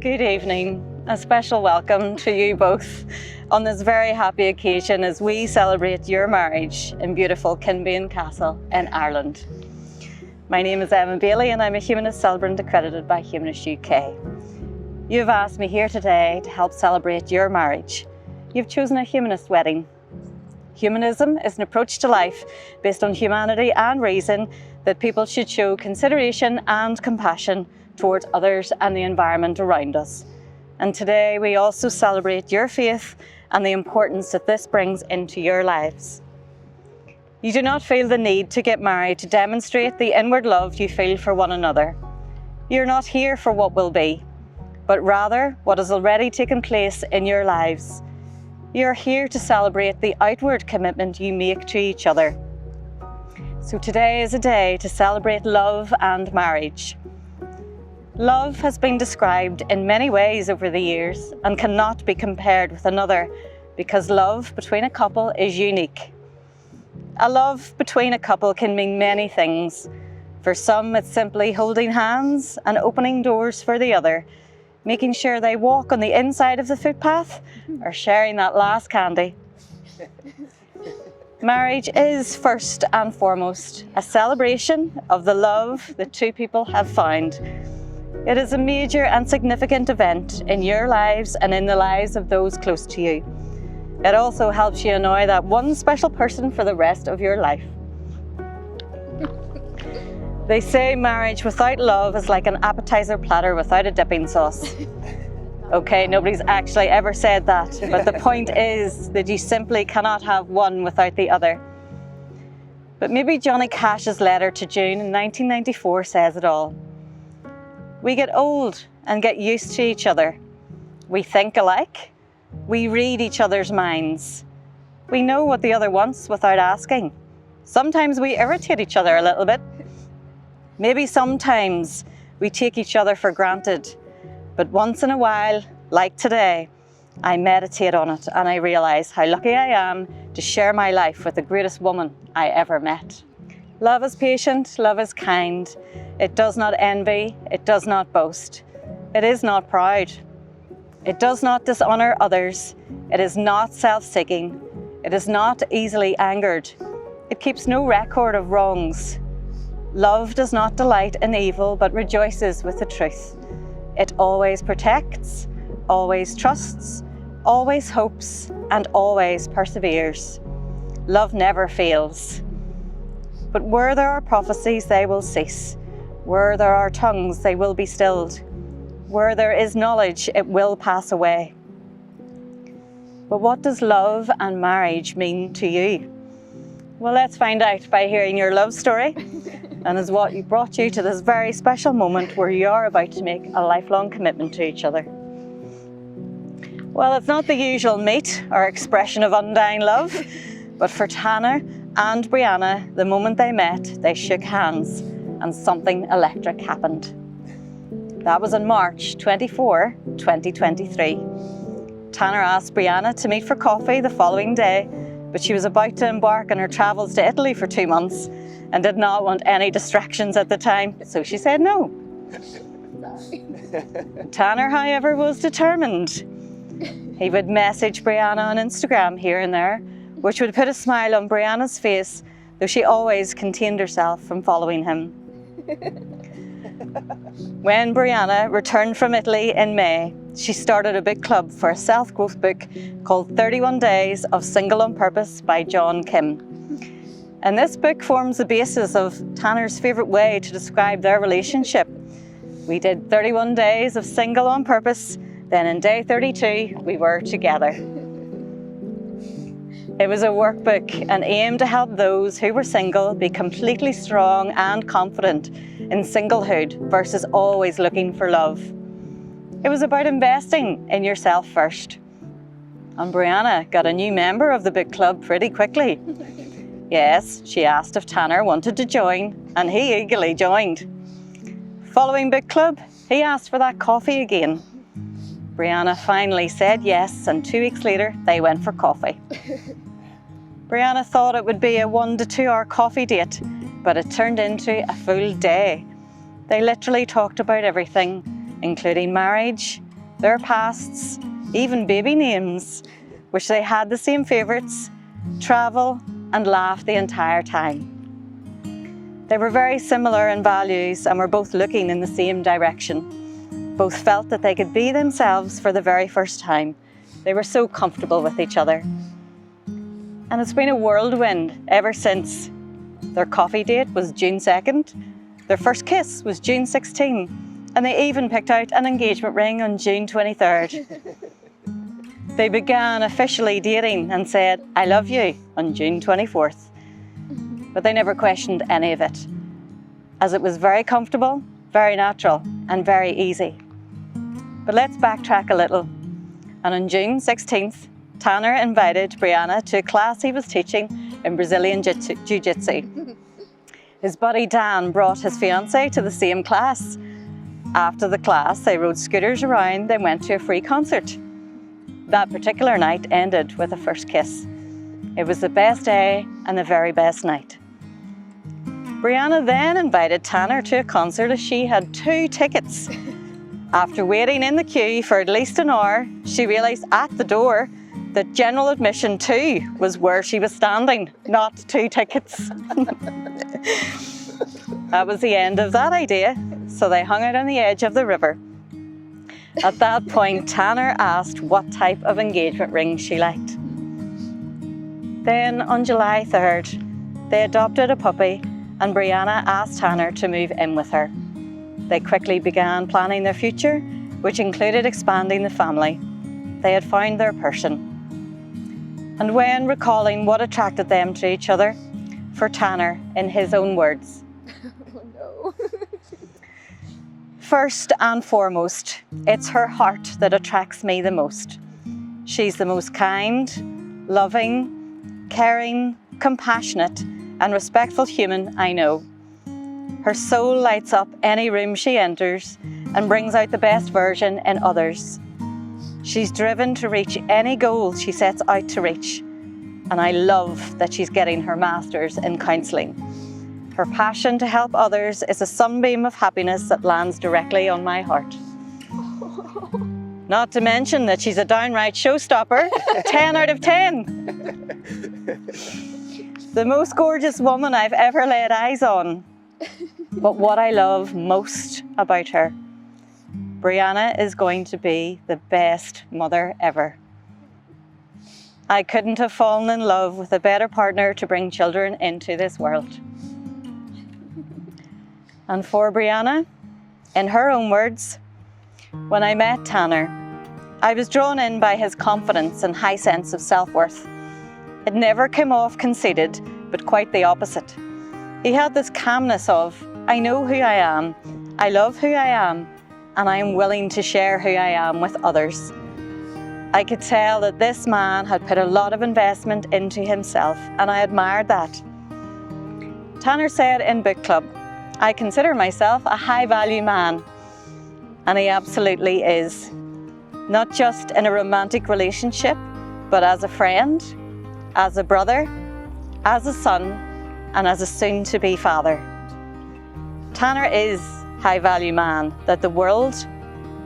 Good evening. A special welcome to you both on this very happy occasion as we celebrate your marriage in beautiful Kinbane Castle in Ireland. My name is Emma Bailey and I'm a Humanist celebrant accredited by Humanist UK. You've asked me here today to help celebrate your marriage. You've chosen a humanist wedding. Humanism is an approach to life based on humanity and reason that people should show consideration and compassion towards others and the environment around us. And today we also celebrate your faith and the importance that this brings into your lives. You do not feel the need to get married to demonstrate the inward love you feel for one another. You're not here for what will be, but rather what has already taken place in your lives. You're here to celebrate the outward commitment you make to each other. So today is a day to celebrate love and marriage. Love has been described in many ways over the years and cannot be compared with another because love between a couple is unique. A love between a couple can mean many things. For some, it's simply holding hands and opening doors for the other, making sure they walk on the inside of the footpath or sharing that last candy. Marriage is first and foremost a celebration of the love the two people have found. It is a major and significant event in your lives and in the lives of those close to you. It also helps you annoy that one special person for the rest of your life. They say marriage without love is like an appetizer platter without a dipping sauce. Okay, nobody's actually ever said that, but the point is that you simply cannot have one without the other. But maybe Johnny Cash's letter to June in 1994 says it all. We get old and get used to each other. We think alike. We read each other's minds. We know what the other wants without asking. Sometimes we irritate each other a little bit. Maybe sometimes we take each other for granted. But once in a while, like today, I meditate on it and I realise how lucky I am to share my life with the greatest woman I ever met. Love is patient, love is kind. It does not envy, it does not boast. It is not proud. It does not dishonour others. It is not self-seeking. It is not easily angered. It keeps no record of wrongs. Love does not delight in evil, but rejoices with the truth. It always protects, always trusts, always hopes, and always perseveres. Love never fails. But where there are prophecies, they will cease. Where there are tongues, they will be stilled. Where there is knowledge, it will pass away. But what does love and marriage mean to you? Well, let's find out by hearing your love story. And is what brought you to this very special moment where you are about to make a lifelong commitment to each other. Well, it's not the usual meet or expression of undying love, but for Tanner and Brianna, the moment they met, they shook hands and something electric happened. That was on March 24, 2023. Tanner asked Brianna to meet for coffee the following day, but she was about to embark on her travels to Italy for 2 months and did not want any distractions at the time, so she said no. Tanner, however, was determined. He would message Brianna on Instagram here and there, which would put a smile on Brianna's face, though she always contained herself from following him. When Brianna returned from Italy in May, she started a book club for a self-growth book called 31 Days of Single on Purpose by John Kim. And this book forms the basis of Tanner's favourite way to describe their relationship. We did 31 days of single on purpose, then in day 32, we were together. It was a workbook and aimed to help those who were single be completely strong and confident in singlehood versus always looking for love. It was about investing in yourself first. And Brianna got a new member of the book club pretty quickly. Yes, she asked if Tanner wanted to join, and he eagerly joined. Following book club, he asked for that coffee again. Brianna finally said yes, and 2 weeks later, they went for coffee. Brianna thought it would be a 1 to 2 hour coffee date, but it turned into a full day. They literally talked about everything, including marriage, their pasts, even baby names, which they had the same favourites, travel and laugh the entire time. They were very similar in values and were both looking in the same direction. Both felt that they could be themselves for the very first time. They were so comfortable with each other. And it's been a whirlwind ever since. Their coffee date was June 2nd, their first kiss was June 16, and they even picked out an engagement ring on June 23rd. They began officially dating and said, "I love you," on June 24th. But they never questioned any of it, as it was very comfortable, very natural, and very easy. But let's backtrack a little. And on June 16th, Tanner invited Brianna to a class he was teaching in Brazilian Jiu-Jitsu. His buddy Dan brought his fiancée to the same class. After the class, they rode scooters around, then went to a free concert. That particular night ended with a first kiss. It was the best day and the very best night. Brianna then invited Tanner to a concert as she had 2 tickets. After waiting in the queue for at least an hour, she realised at the door that general admission 2 was where she was standing, not 2 tickets. That was the end of that idea, so they hung out on the edge of the river. At that point, Tanner asked what type of engagement ring she liked. Then on July 3rd, they adopted a puppy and Brianna asked Tanner to move in with her. They quickly began planning their future, which included expanding the family. They had found their person. And when recalling what attracted them to each other, for Tanner, in his own words, Oh no. "First and foremost, it's her heart that attracts me the most. She's the most kind, loving, caring, compassionate, and respectful human I know. Her soul lights up any room she enters and brings out the best version in others. She's driven to reach any goal she sets out to reach, and I love that she's getting her master's in counselling. Her passion to help others is a sunbeam of happiness that lands directly on my heart. Not to mention that she's a downright showstopper, 10 out of 10. The most gorgeous woman I've ever laid eyes on. But what I love most about her, Brianna is going to be the best mother ever. I couldn't have fallen in love with a better partner to bring children into this world." And for Brianna, in her own words, "When I met Tanner, I was drawn in by his confidence and high sense of self-worth. It never came off conceited, but quite the opposite. He had this calmness of, I know who I am, I love who I am, and I am willing to share who I am with others. I could tell that this man had put a lot of investment into himself, and I admired that." Tanner said in book club, "I consider myself a high-value man," and he absolutely is. Not just in a romantic relationship, but as a friend, as a brother, as a son, and as a soon-to-be father. Tanner is high-value man that the world,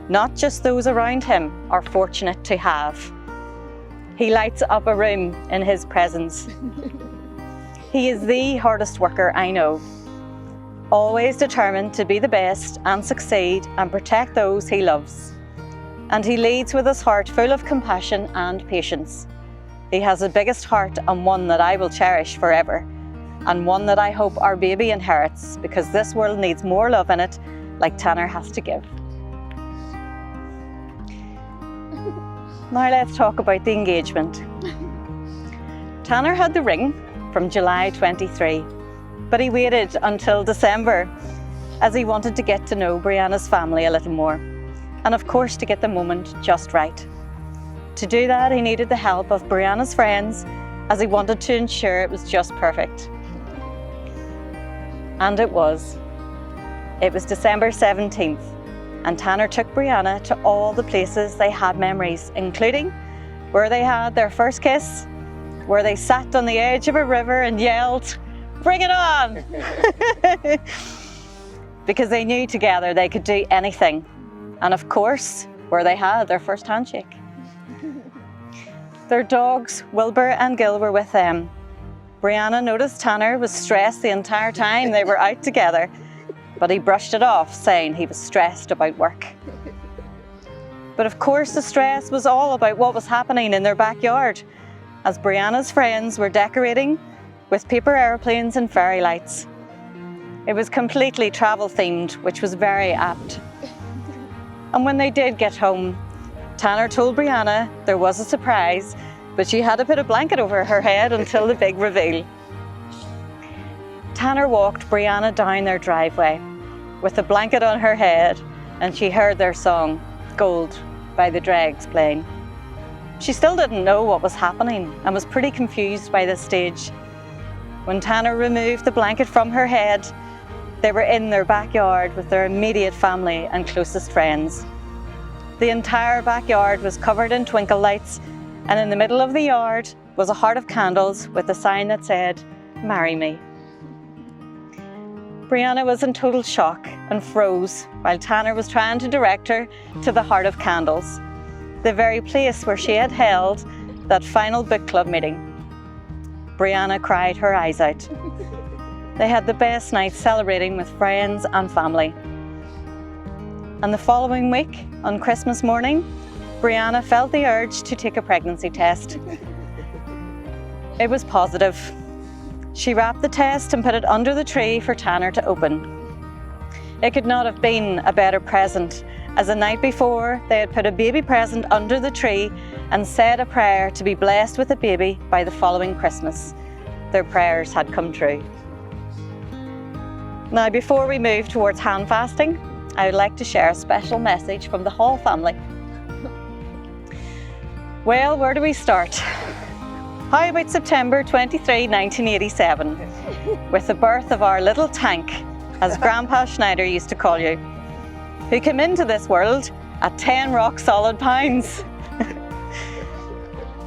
not just those around him, are fortunate to have. He lights up a room in his presence. He is the hardest worker I know, always determined to be the best and succeed and protect those he loves. And he leads with his heart full of compassion and patience. He has the biggest heart and one that I will cherish forever, and one that I hope our baby inherits, because this world needs more love in it like Tanner has to give." Now let's talk about the engagement. Tanner had the ring from July 23, but he waited until December as he wanted to get to know Brianna's family a little more, and of course to get the moment just right. To do that, he needed the help of Brianna's friends, as he wanted to ensure it was just perfect. And it was. It was December 17th, and Tanner took Brianna to all the places they had memories, including where they had their first kiss, where they sat on the edge of a river and yelled, "Bring it on!" Because they knew together they could do anything. And of course, where they had their first handshake. Their dogs, Wilbur and Gil, were with them. Brianna noticed Tanner was stressed the entire time they were out together, but he brushed it off, saying he was stressed about work. But of course the stress was all about what was happening in their backyard, as Brianna's friends were decorating with paper airplanes and fairy lights. It was completely travel themed, which was very apt. And when they did get home, Tanner told Brianna there was a surprise, but she had to put a blanket over her head until the big reveal. Tanner walked Brianna down their driveway with a blanket on her head, and she heard their song, Gold, by the Dregs playing. She still didn't know what was happening and was pretty confused by this stage. When Tanner removed the blanket from her head, they were in their backyard with their immediate family and closest friends. The entire backyard was covered in twinkle lights, and in the middle of the yard was a heart of candles with a sign that said, "Marry me." Brianna was in total shock and froze while Tanner was trying to direct her to the Heart of Candles, the very place where she had held that final book club meeting. Brianna cried her eyes out. They had the best night celebrating with friends and family. And the following week, on Christmas morning, Brianna felt the urge to take a pregnancy test. It was positive. She wrapped the test and put it under the tree for Tanner to open. It could not have been a better present, as the night before they had put a baby present under the tree and said a prayer to be blessed with a baby by the following Christmas. Their prayers had come true. Now, before we move towards hand fasting, I would like to share a special message from the Hall family. Well, where do we start? How about September 23, 1987, with the birth of our little tank, as Grandpa Schneider used to call you, who came into this world at 10 rock solid pounds.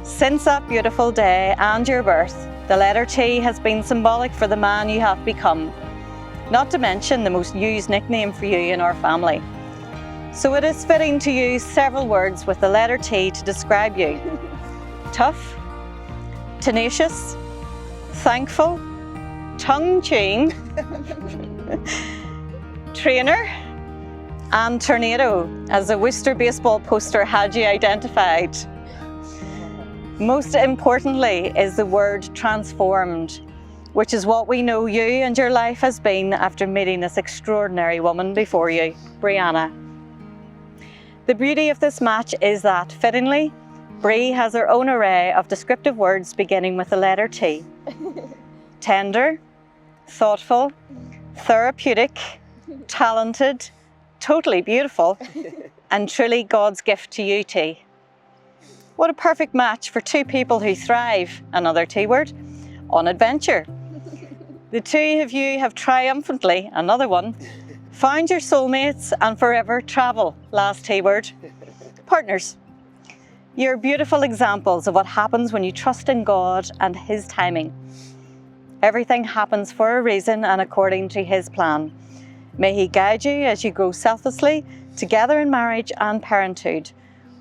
Since that beautiful day and your birth, the letter T has been symbolic for the man you have become, not to mention the most used nickname for you in our family. So it is fitting to use several words with the letter T to describe you. Tough, tenacious, thankful, tongue-chewing, trainer, and tornado, as a Worcester baseball poster had you identified. Most importantly is the word transformed, which is what we know you and your life has been after meeting this extraordinary woman before you, Brianna. The beauty of this match is that, fittingly, Brie has her own array of descriptive words beginning with the letter T. Tender, thoughtful, therapeutic, talented, totally beautiful, and truly God's gift to you, T. What a perfect match for two people who thrive, another T word, on adventure. The two of you have triumphantly, another one, found your soulmates and forever travel, last T word, partners. You're beautiful examples of what happens when you trust in God and His timing. Everything happens for a reason and according to His plan. May He guide you as you grow selflessly together in marriage and parenthood.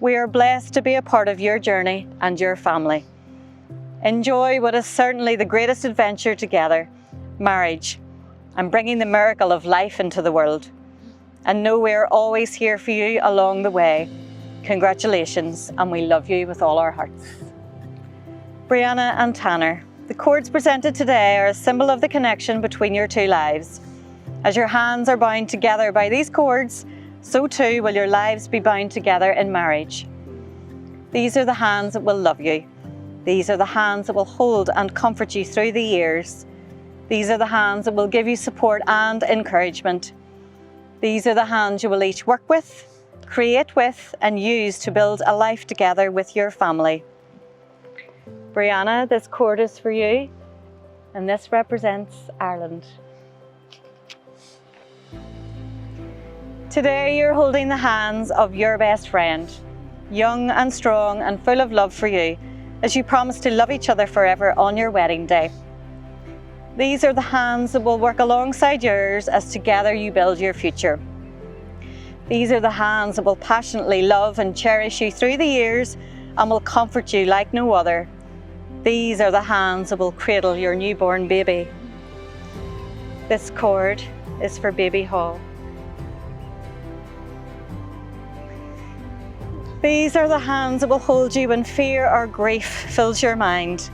We are blessed to be a part of your journey and your family. Enjoy what is certainly the greatest adventure together, marriage, and bringing the miracle of life into the world. And know we are always here for you along the way. Congratulations, and we love you with all our hearts. Brianna and Tanner, the cords presented today are a symbol of the connection between your two lives. As your hands are bound together by these cords, so too will your lives be bound together in marriage. These are the hands that will love you. These are the hands that will hold and comfort you through the years. These are the hands that will give you support and encouragement. These are the hands you will each work with, create with, and use to build a life together with your family. Brianna, this cord is for you, and this represents Ireland. Today you're holding the hands of your best friend, young and strong and full of love for you, as you promise to love each other forever on your wedding day. These are the hands that will work alongside yours as together you build your future. These are the hands that will passionately love and cherish you through the years and will comfort you like no other. These are the hands that will cradle your newborn baby. This cord is for baby Hall. These are the hands that will hold you when fear or grief fills your mind.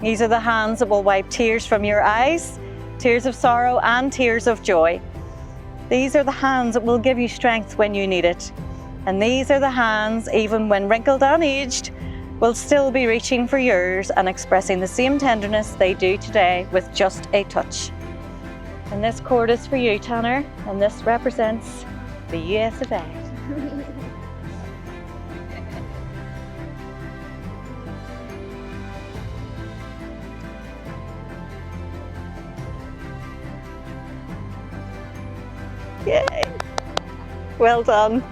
These are the hands that will wipe tears from your eyes, tears of sorrow and tears of joy. These are the hands that will give you strength when you need it. And these are the hands, even when wrinkled and aged, will still be reaching for yours and expressing the same tenderness they do today with just a touch. And this cord is for you, Tanner, and this represents the US of A. Yay! Well done.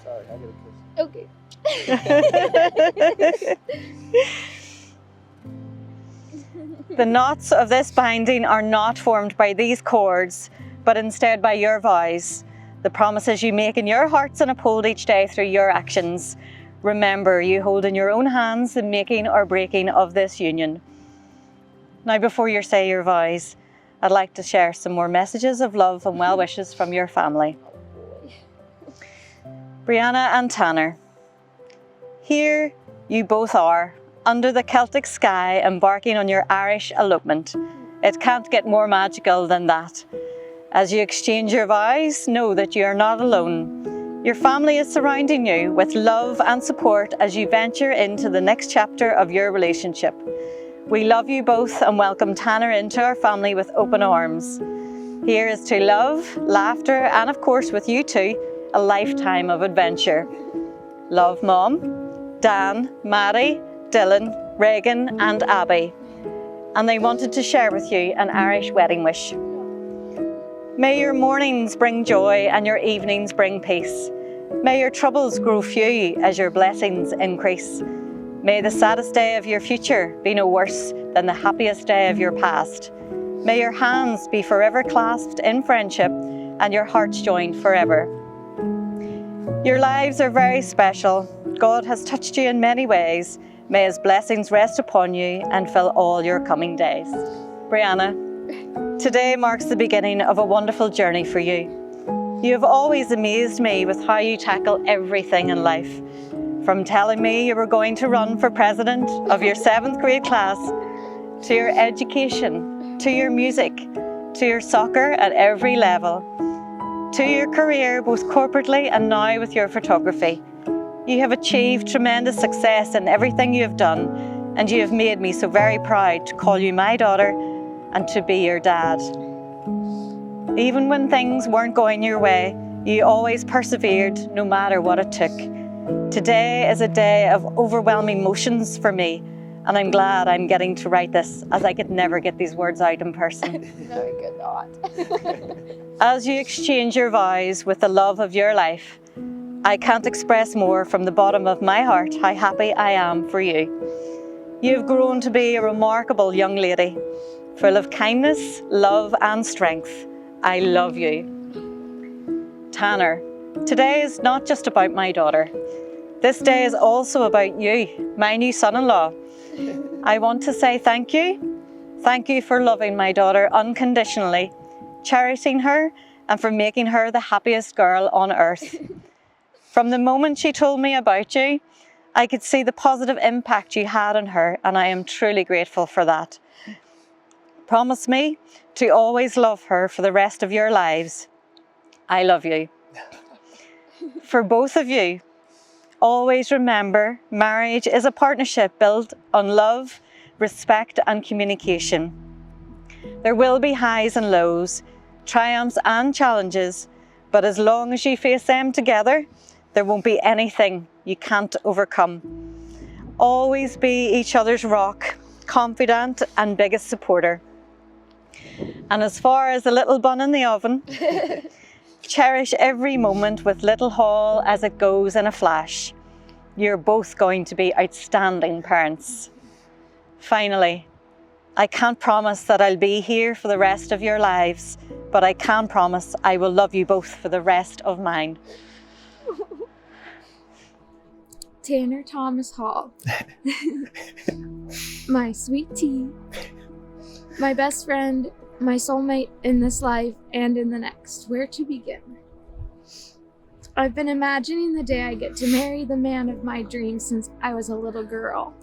Sorry, I'll get a kiss. Okay. The knots of this binding are not formed by these cords, but instead by your vows, the promises you make in your hearts and uphold each day through your actions. Remember, you hold in your own hands the making or breaking of this union. Now, before you say your vows, I'd like to share some more messages of love and well wishes from your family. Brianna and Tanner, here you both are, under the Celtic sky, embarking on your Irish elopement. It can't get more magical than that. As you exchange your vows, know that you are not alone. Your family is surrounding you with love and support as you venture into the next chapter of your relationship. We love you both and welcome Tanner into our family with open arms. Here is to love, laughter, and of course with you two, a lifetime of adventure. Love, Mom, Dan, Maddie, Dylan, Reagan, and Abby. And they wanted to share with you an Irish wedding wish. May your mornings bring joy and your evenings bring peace. May your troubles grow few as your blessings increase. May the saddest day of your future be no worse than the happiest day of your past. May your hands be forever clasped in friendship and your hearts joined forever. Your lives are very special. God has touched you in many ways. May His blessings rest upon you and fill all your coming days. Brianna, today marks the beginning of a wonderful journey for you. You have always amazed me with how you tackle everything in life. From telling me you were going to run for president of your 7th grade class, to your education, to your music, to your soccer at every level, to your career both corporately and now with your photography. You have achieved tremendous success in everything you have done, and you have made me so very proud to call you my daughter and to be your dad. Even when things weren't going your way, you always persevered no matter what it took. Today is a day of overwhelming emotions for me, and I'm glad I'm getting to write this, as I could never get these words out in person. No, you could not. As you exchange your vows with the love of your life, I can't express more from the bottom of my heart how happy I am for you. You have grown to be a remarkable young lady, full of kindness, love and strength. I love you. Tanner, today is not just about my daughter. This day is also about you, my new son-in-law. I want to say thank you. Thank you for loving my daughter unconditionally, cherishing her, and for making her the happiest girl on earth. From the moment she told me about you, I could see the positive impact you had on her, and I am truly grateful for that. Promise me to always love her for the rest of your lives. I love you. For both of you, always remember, marriage is a partnership built on love, respect and communication. There will be highs and lows, triumphs and challenges, but as long as you face them together, there won't be anything you can't overcome. Always be each other's rock, confidant and biggest supporter. And as far as the little bun in the oven, cherish every moment with little Hall as it goes in a flash. You're both going to be outstanding parents. Finally, I can't promise that I'll be here for the rest of your lives, but I can promise I will love you both for the rest of mine. Tanner Thomas Hall. My sweet tea. My best friend, my soulmate in this life and in the next. Where to begin? I've been imagining the day I get to marry the man of my dreams since I was a little girl.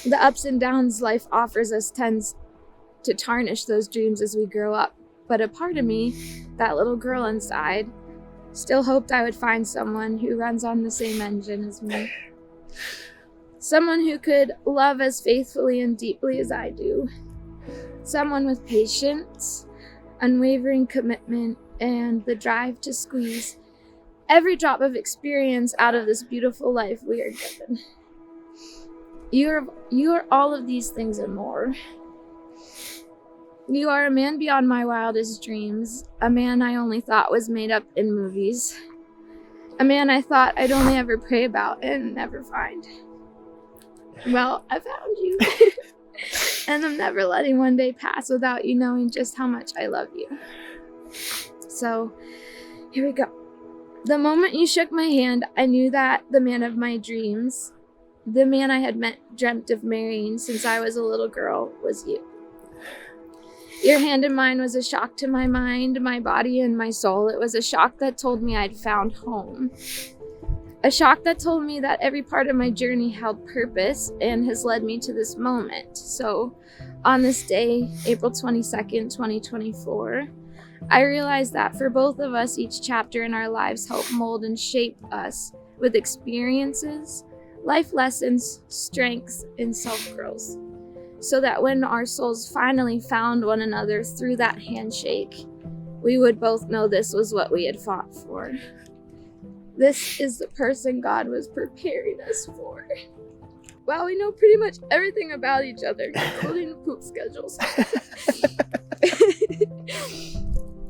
The ups and downs life offers us tends to tarnish those dreams as we grow up. But a part of me, that little girl inside, still hoped I would find someone who runs on the same engine as me. Someone who could love as faithfully and deeply as I do. Someone with patience, unwavering commitment, and the drive to squeeze every drop of experience out of this beautiful life we are given. You are all of these things and more. You are a man beyond my wildest dreams, a man I only thought was made up in movies, a man I thought I'd only ever pray about and never find. Well, I found you, and I'm never letting one day pass without you knowing just how much I love you. So, here we go. The moment you shook my hand, I knew that the man of my dreams, the man I had dreamt of marrying since I was a little girl, was you. Your hand in mine was a shock to my mind, my body, and my soul. It was a shock that told me I'd found home. A shock that told me that every part of my journey held purpose and has led me to this moment. So, on this day, April 22nd, 2024, I realized that for both of us, each chapter in our lives helped mold and shape us with experiences, life lessons, strengths, and self-growth. So that when our souls finally found one another through that handshake, we would both know this was what we had fought for. This is the person God was preparing us for. Wow, we know pretty much everything about each other, including poop schedules.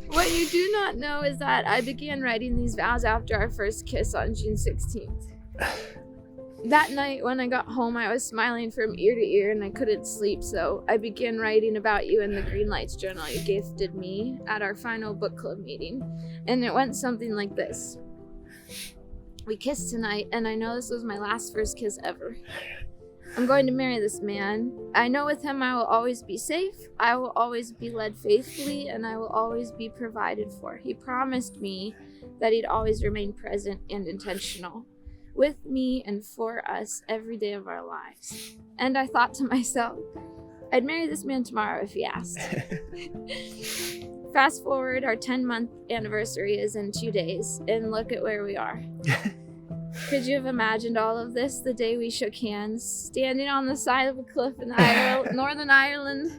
What you do not know is that I began writing these vows after our first kiss on June 16th. That night when I got home, I was smiling from ear to ear and I couldn't sleep, so I began writing about you in the Green Lights journal you gifted me at our final book club meeting. And it went something like this. We kissed tonight, and I know this was my last first kiss ever. I'm going to marry this man. I know with him I will always be safe, I will always be led faithfully, and I will always be provided for. He promised me that he'd always remain present and intentional with me and for us every day of our lives. And I thought to myself, I'd marry this man tomorrow if he asked. Fast forward, our 10-month anniversary is in 2 days, and look at where we are. Could you have imagined all of this the day we shook hands, standing on the side of a cliff in Northern Ireland,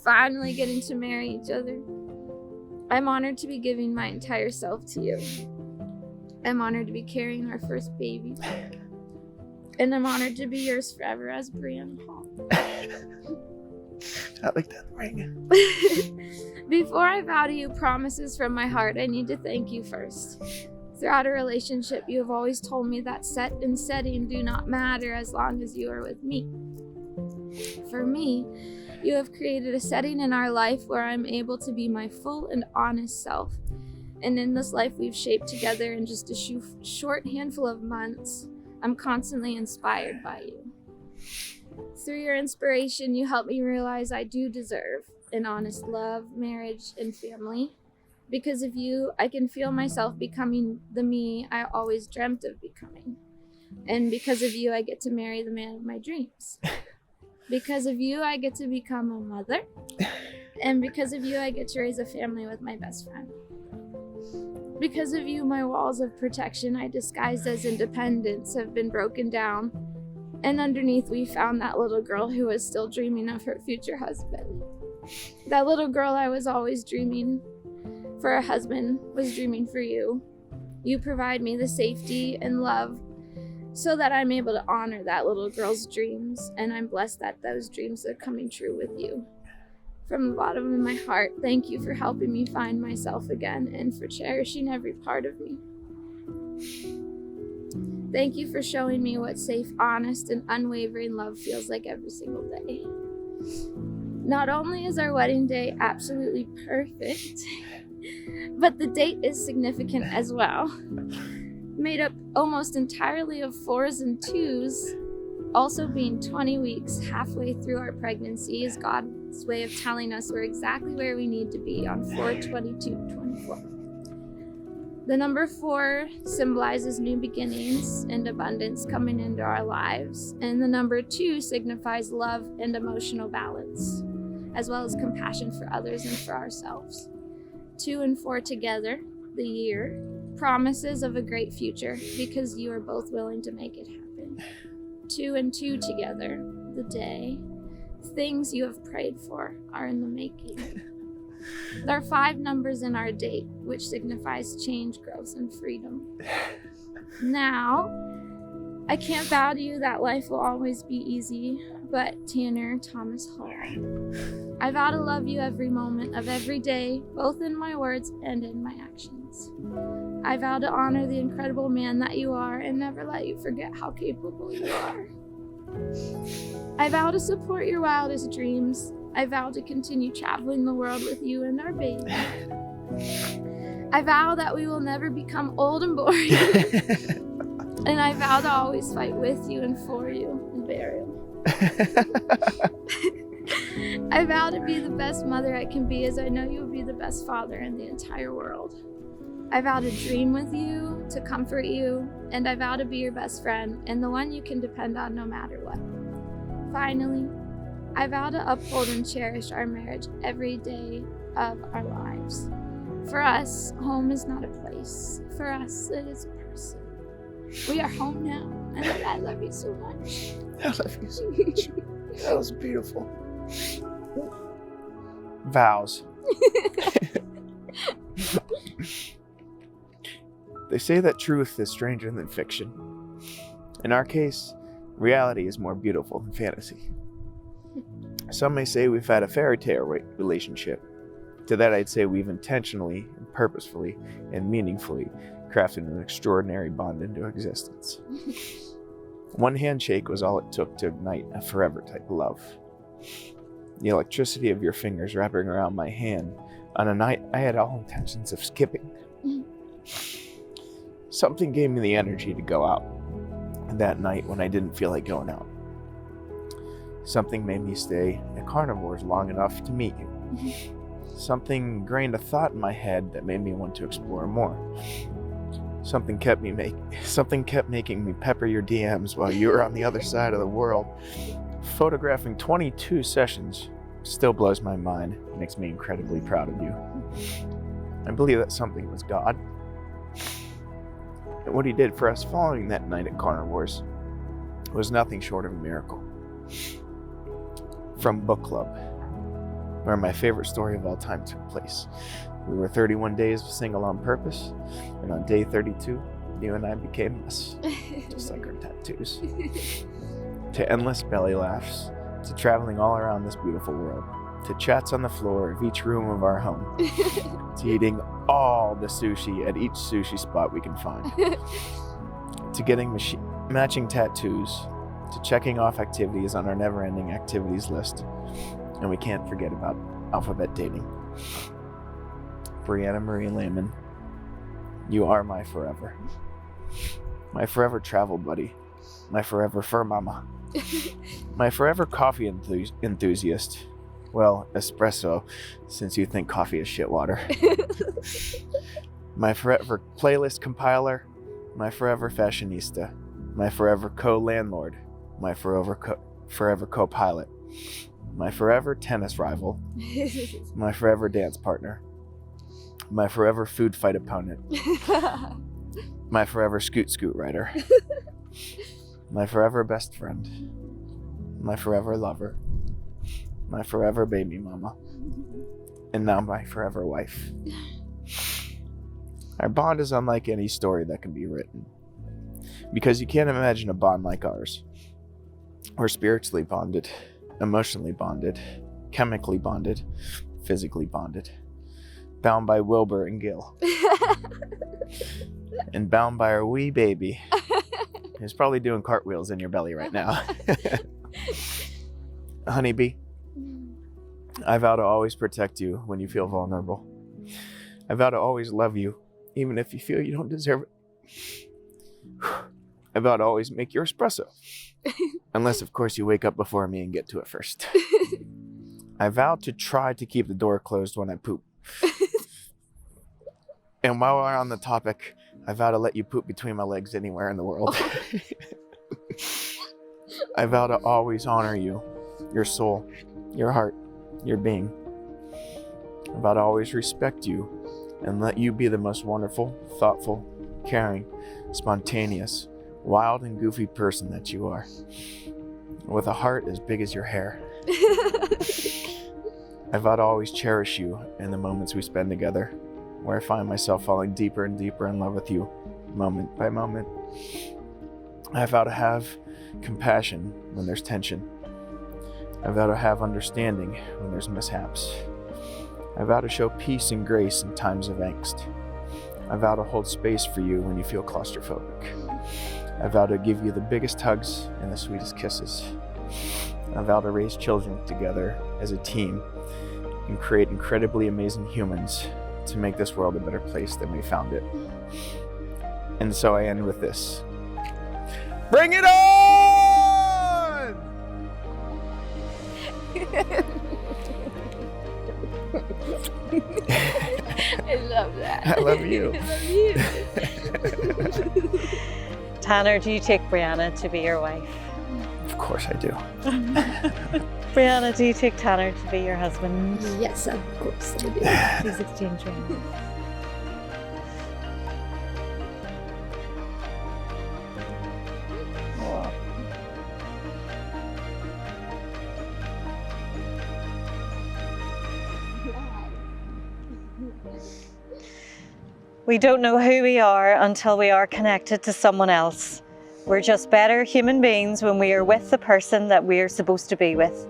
finally getting to marry each other? I'm honored to be giving my entire self to you. I'm honored to be carrying our first baby. And I'm honored to be yours forever as Brianna Hall. I like that ring. Before I vow to you promises from my heart, I need to thank you first. Throughout a relationship, you have always told me that set and setting do not matter as long as you are with me. For me, you have created a setting in our life where I'm able to be my full and honest self. And in this life we've shaped together in just a short handful of months, I'm constantly inspired by you. Through your inspiration, you help me realize I do deserve an honest love, marriage, and family. Because of you, I can feel myself becoming the me I always dreamt of becoming. And because of you, I get to marry the man of my dreams. Because of you, I get to become a mother. And because of you, I get to raise a family with my best friend. Because of you, my walls of protection I disguised as independence have been broken down. And underneath, we found that little girl who was still dreaming of her future husband. That little girl I was always dreaming for a husband was dreaming for you. You provide me the safety and love so that I'm able to honor that little girl's dreams, and I'm blessed that those dreams are coming true with you. From the bottom of my heart, thank you for helping me find myself again and for cherishing every part of me. Thank you for showing me what safe, honest, and unwavering love feels like every single day. Not only is our wedding day absolutely perfect, but the date is significant as well. Made up almost entirely of 4s and 2s, also being 20 weeks halfway through our pregnancy is God's way of telling us we're exactly where we need to be on 4/22/24. The number 4 symbolizes new beginnings and abundance coming into our lives, and the number 2 signifies love and emotional balance, as well as compassion for others and for ourselves. 2 and 4 together, the year, promises of a great future because you are both willing to make it happen. 2 and 2 together, the day, things you have prayed for are in the making. There are 5 numbers in our date, which signifies change, growth, and freedom. Now, I can't vow to you that life will always be easy, but Tanner Thomas Hall, I vow to love you every moment of every day, both in my words and in my actions. I vow to honor the incredible man that you are and never let you forget how capable you are. I vow to support your wildest dreams. I vow to continue traveling the world with you and our baby. I vow that we will never become old and boring. And I vow to always fight with you and for you and bear you. I vow to be the best mother I can be, as I know you will be the best father in the entire world. I vow to dream with you, to comfort you, and I vow to be your best friend and the one you can depend on no matter what. Finally, I vow to uphold and cherish our marriage every day of our lives. For us, home is not a place. For us, it is a person. We are home now, and I love you so much. I love you so much. That was beautiful. Vows. They say that truth is stranger than fiction. In our case, reality is more beautiful than fantasy. Some may say we've had a fairy tale relationship. To that I'd say we've intentionally and purposefully and meaningfully crafted an extraordinary bond into existence. One handshake was all it took to ignite a forever type of love. The electricity of your fingers wrapping around my hand on a night I had all intentions of skipping. Something gave me the energy to go out that night when I didn't feel like going out. Something made me stay at Carnivores long enough to meet you. Something ingrained a thought in my head that made me want to explore more. Something kept making me pepper your DMs while you were on the other side of the world. Photographing 22 sessions still blows my mind, makes me incredibly proud of you. I believe that something was God. And what he did for us following that night at Carnivores was nothing short of a miracle. From book club, where my favorite story of all time took place. We were 31 days single on purpose, and on day 32, you and I became us, just like our tattoos. To endless belly laughs, to traveling all around this beautiful world, to chats on the floor of each room of our home, to eating all the sushi at each sushi spot we can find, to getting matching tattoos, to checking off activities on our never-ending activities list, and we can't forget about alphabet dating. Brianna Marie Lehman, you are my forever travel buddy, my forever fur mama, my forever coffee enthusiast. Well, espresso, since you think coffee is shit water. My forever playlist compiler, my forever fashionista, my forever co-landlord, my forever co-pilot, my forever tennis rival, my forever dance partner, my forever food fight opponent, my forever scoot rider, my forever best friend, my forever lover, my forever baby mama, and now my forever wife. Our bond is unlike any story that can be written, because you can't imagine a bond like ours. We're spiritually bonded, emotionally bonded, chemically bonded, physically bonded, bound by Wilbur and Gil, and bound by our wee baby, who's probably doing cartwheels in your belly right now. Honeybee, I vow to always protect you when you feel vulnerable. I vow to always love you, even if you feel you don't deserve it. I vow to always make your espresso. Unless, of course, you wake up before me and get to it first. I vow to try to keep the door closed when I poop. And while we're on the topic, I vow to let you poop between my legs anywhere in the world. I vow to always honor you, your soul, your heart, your being. I vow to always respect you and let you be the most wonderful, thoughtful, caring, spontaneous, wild and goofy person that you are, with a heart as big as your hair. I vow to always cherish you in the moments we spend together, where I find myself falling deeper and deeper in love with you, moment by moment. I vow to have compassion when there's tension. I vow to have understanding when there's mishaps. I vow to show peace and grace in times of angst. I vow to hold space for you when you feel claustrophobic. I vow to give you the biggest hugs and the sweetest kisses. I vow to raise children together as a team and create incredibly amazing humans to make this world a better place than we found it. And so I end with this. Bring it on! I love that. I love you. I love you. Tanner, do you take Brianna to be your wife? Of course I do. Brianna, do you take Tanner to be your husband? Yes, of course I do. Please exchange rings. We don't know who we are until we are connected to someone else. We're just better human beings when we are with the person that we are supposed to be with.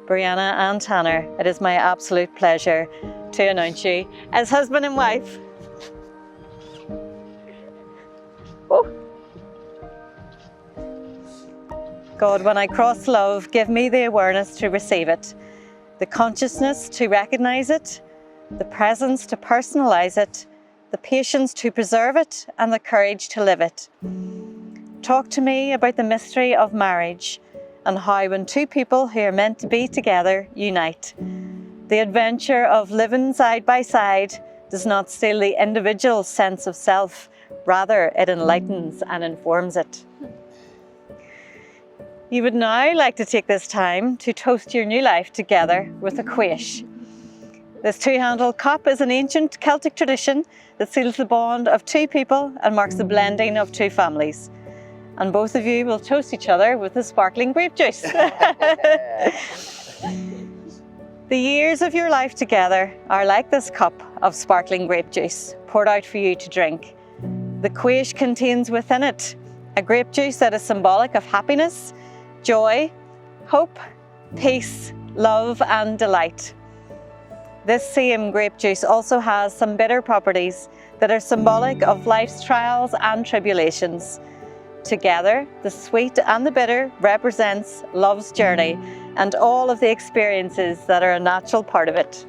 Brianna and Tanner, it is my absolute pleasure to announce you as husband and wife. Oh. God, when I cross love, give me the awareness to receive it, the consciousness to recognize it, the presence to personalize it, the patience to preserve it, and the courage to live it. Talk to me about the mystery of marriage and how when two people who are meant to be together unite. The adventure of living side by side does not steal the individual's sense of self, rather it enlightens and informs it. You would now like to take this time to toast your new life together with a quiche. This two-handled cup is an ancient Celtic tradition that seals the bond of two people and marks the blending of two families. And both of you will toast each other with a sparkling grape juice. The years of your life together are like this cup of sparkling grape juice poured out for you to drink. The quiche contains within it a grape juice that is symbolic of happiness, joy, hope, peace, love and delight. This same grape juice also has some bitter properties that are symbolic of life's trials and tribulations. Together, the sweet and the bitter represents love's journey and all of the experiences that are a natural part of it.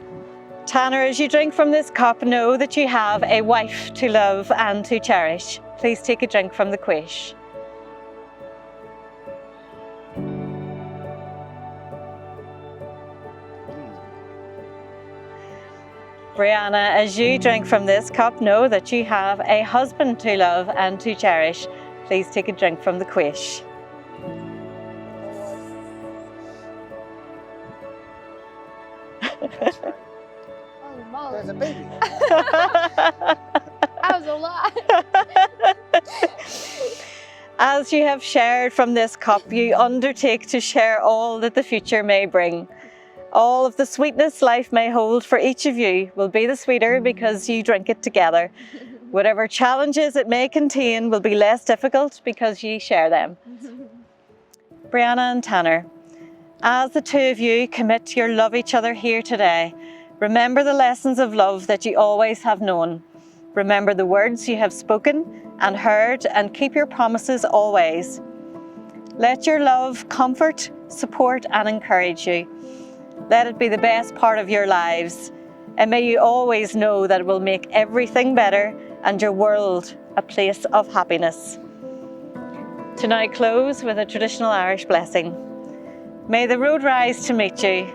Tanner, as you drink from this cup, know that you have a wife to love and to cherish. Please take a drink from the quiche. Brianna, as you drink from this cup, know that you have a husband to love and to cherish. Please take a drink from the quiche. There's a baby. That was a lot. As you have shared from this cup, you undertake to share all that the future may bring. All of the sweetness life may hold for each of you will be the sweeter because you drink it together. Whatever challenges it may contain will be less difficult because you share them. Brianna and Tanner, as the two of you commit to your love each other here today, remember the lessons of love that you always have known. Remember the words you have spoken and heard, and keep your promises always. Let your love comfort, support and encourage you. Let it be the best part of your lives. And may you always know that it will make everything better and your world a place of happiness. To now close with a traditional Irish blessing. May the road rise to meet you.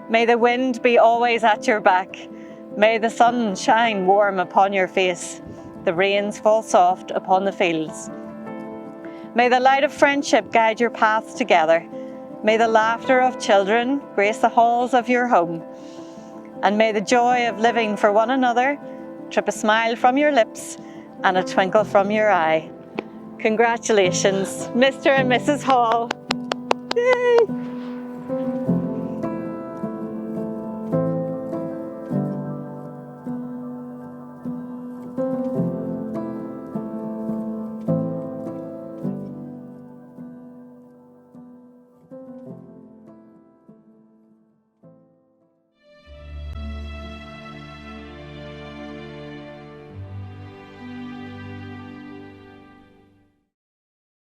May the wind be always at your back. May the sun shine warm upon your face. The rains fall soft upon the fields. May the light of friendship guide your paths together. May the laughter of children grace the halls of your home. And may the joy of living for one another trip a smile from your lips and a twinkle from your eye. Congratulations, Mr. and Mrs. Hall.